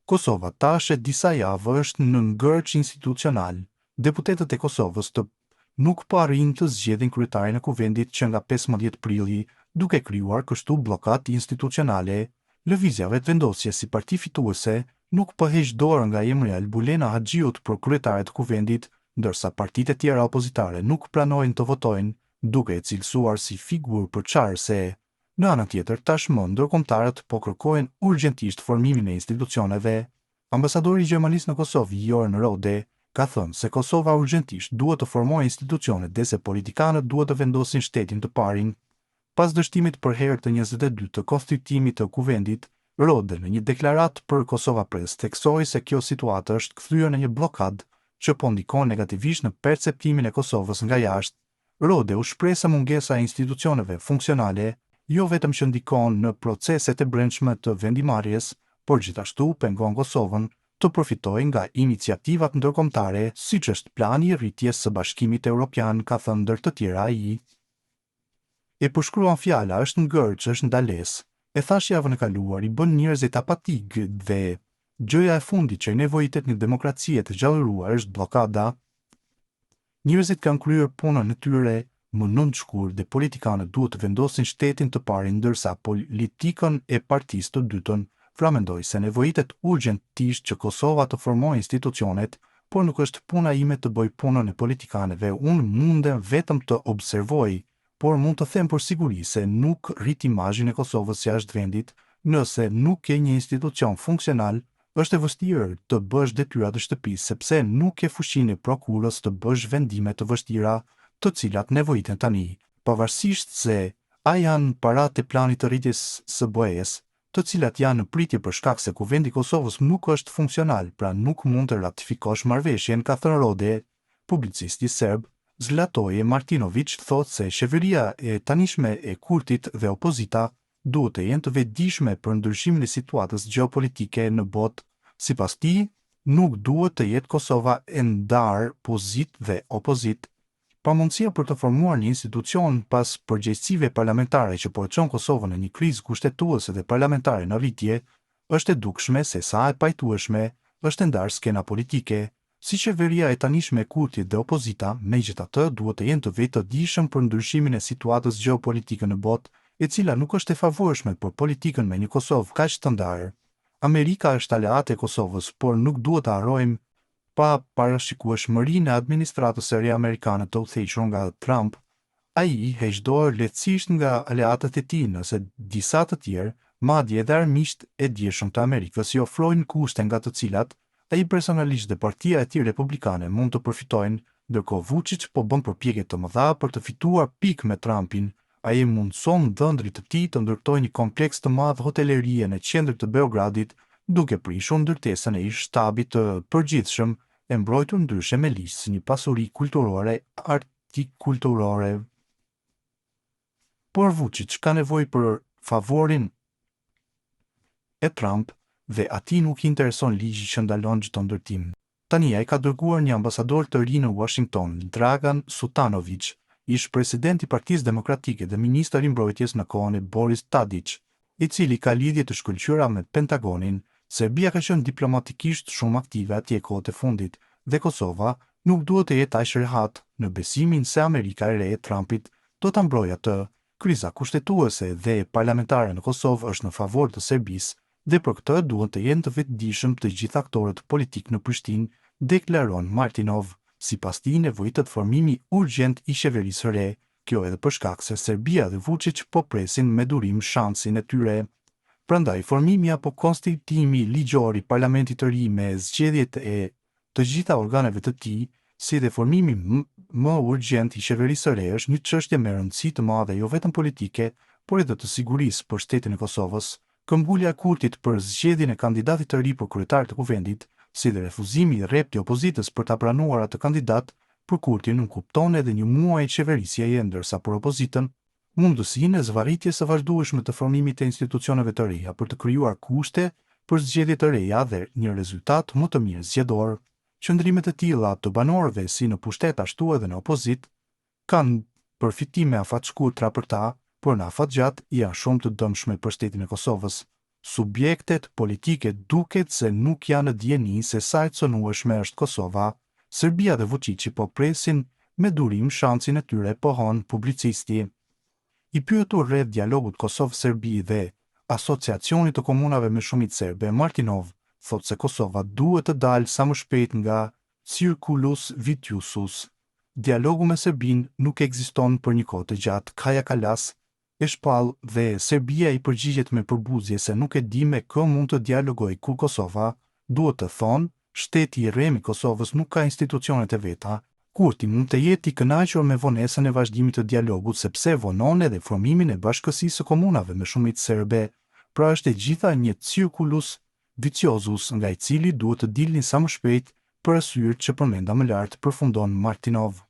Kosova tash e disa javë është në ngërç institucional. Deputetët e Kosovës nuk po arrin të zgjedhin kryetarin e kuvendit që nga 15 prilli, duke krijuar kështu bllokat institucionale. Lëvizjave të vendosje si parti fituese nuk po heq dorë nga emri Albulena Haxhiut për kryetarin e kuvendit, ndërsa partitë e tjera opozitare nuk pranojnë të votojnë, duke e cilësuar si figurë përçarëse. Në anën tjetër, tashmë ndërkombëtarët po kërkojnë urgjentisht formimin e institucioneve. Ambasadori gjermanisë në Kosovë, Joran Rode, ka thënë se Kosova urgjentisht duhet të formojë institucione dhe se politikanët duhet të vendosin shtetin të parin. Pas dështimit për herë të 22 të konstituimit të kuvendit, Rode në një deklaratë për Kosova Press theksoi se kjo situatë është kthyer në një blokadë që po ndikon negativisht në perceptimin e Kosovës nga jashtë. Rode u shpreh se mungesa e institucioneve funksionale jo vetëm që ndikon në proceset e brendshme të vendimarrjes, por gjithashtu pengon Kosovën të përfitojë nga iniciativat ndërkombëtare, siç është plani i rritjes së Bashkimit Evropian, ka thënë ndër të tjera ai. E përshkruan fjala është ngërç, është ndalesë. E thash javën e kaluar, i bën njerëzit apatik dhe gjëja e fundit që i nevojitet një demokracie të gjallëruar është blokada. Njerëzit kanë kryer punën e tyre më nënshkur dhe politikanët duhet të vendosin shtetin të parin, ndërsa politikën e partisë të dytën framendoi se nevojitet urgjentisht që Kosova të formojë institucionet, por nuk është puna ime të bëj punën e politikanëve. Unë mundem vetëm të observoj, por mund të them për siguri se nuk rrit imazhin e Kosovës jashtë vendit. Nëse nuk ke një institucion funksional, është e vështirë të bësh detyrat e shtëpisë, sepse nuk ke fuqinë e prokurës të bësh vendime të vështira, të cilat nevojiten tani, pavarësisht se a janë paratë e planit të rritjes së BE-s, të cilat janë në pritje për shkak se kuvendi i Kosovës nuk është funksional, pra nuk mund të ratifikosh marrëveshjen, ka thënë Rode. Publicisti serb Zlatoje Martinović thotë se qeveria e tanishme e Kurtit dhe opozita duhet të jenë të vetëdijshme për ndryshimin e situatës gjeopolitike në botë. Sipas tij, nuk duhet të jetë Kosova e ndarë pozit dhe opozit. Pamundësia për të formuar një institucion pas përgjegjësive parlamentare që po e çon Kosovën në një krizë kushtetuese dhe parlamentare në rritje, është e dukshme se sa e pajtueshme është e ndarë skena politike. Si qeveria e tanishme e Kurtit dhe opozita, megjithatë duhet të jenë të vetëdijshëm për ndryshimin e situatës gjeopolitike në botë, e cila nuk është e favorshme për politikën me një Kosovë kaq të ndarë. Amerika është aleate e Kosovës, por nuk duhet të harrojmë pa parashikueshmërinë e administratës së re amerikane të udhëhequr nga Trump. Ai heq dorë lehtësisht nga aleatët e tij, nëse disa të tjerë, madje edhe armiqt e dieshëm të Amerikës, i ofrojnë kushte nga të cilat ai personalisht dhe partia e tij republikane mund të përfitojnë, ndërkohë Vučić po bën përpjekje të mëdha për të fituar pikë me Trumpin. Ai mundson dhëndrit të tij të ndërtojë një kompleks të madh hotelerie në qendër të Beogradit, duke prishur ndërtesën e ish shtabit të përgjithshëm, e mbrojtur ndryshe me ligj si një pasuri kulturore artikulturore. Por Vučić ka nevojë për favorin e Trump dhe atij nuk i intereson ligji që ndalon çdo ndërtim. Tani ai ka dërguar një ambasador të ri në Washington, Dragan Šutanović, ish president i Partisë Demokratike dhe ministër i mbrojtjes në kohën e Boris Tadić, i cili ka lidhje të shkëlqyera me Pentagonin. Serbia ka qenë diplomatikisht shumë aktive atje kohët e fundit, dhe Kosova nuk duhet të jetë aq rehat në besimin se Amerika e re e Trumpit do ta mbrojë atë. Kriza kushtetuese dhe parlamentare në Kosovë është në favor të Serbisë, dhe për këtë duhet të jenë të vetëdijshëm të gjithë aktorët politik në Prishtinë, deklaron Martinov. Sipas tij, nevojitet formimi urgjent i qeverisë së re, kjo edhe për shkak se Serbia dhe Vučić po presin me durim shansin e tyre. Prandaj formimi apo konstituimi ligjor i parlamentit të ri me zgjedhjet e të gjitha organeve të tij, si dhe formimi më urgjent i qeverisë së re është një çështje me rëndësi të madhe jo vetëm politike, por edhe të sigurisë për shtetin e Kosovës. Këmbgulja e Kurtit për zgjedhjen e kandidatit të ri për kryetar të kuvendit, si dhe refuzimi i rreptë i opozitës për ta pranuar atë kandidat, për Kurtin nuk kupton edhe një muaj qeverisjeje, ndërsa për opozitën, mundësinë e zvarritjes së vazhdueshme të formimit të institucioneve të reja për të krijuar kushte për zgjedhje të reja dhe një rezultat më të mirë zgjedhor. Qëndrimet e tilla të banorëve si në pushtet ashtu edhe në opozit kanë përfitime afatshkurtra për ta, por në afatgjat janë shumë të dëmshme për shtetin e Kosovës. subjektet politike duket se nuk janë në dieni se sa e cënueshme është Kosova. Serbia dhe Vučići po presin me durim shansin e tyre, pohon publicisti. I pyetur rreth dialogut Kosovë-Serbi dhe Asociacionit të Komunave me Shumicë Serbe, Martinov thotë se Kosova duhet të dalë sa më shpejt nga circulus vitiusus. Dialogu me Serbin nuk ekziston për një kohë të gjatë, Kaja Kallas e shpall dhe Serbia i përgjigjet me përbuzje se nuk e di me kë mund të dialogoj kur Kosova, duhet të thonë, shteti i rrem i Kosovës nuk ka institucionet e veta. Kurti mund të jetë i kënaqur me vonesën e vazhdimit të dialogut sepse vonon edhe formimin e bashkësisë së komunave me shumicë serbe, pra është e gjitha një circulus viciosus nga i cili duhet të dilni sa më shpejt për arsye që përmenda më lart, përfundon Martinov.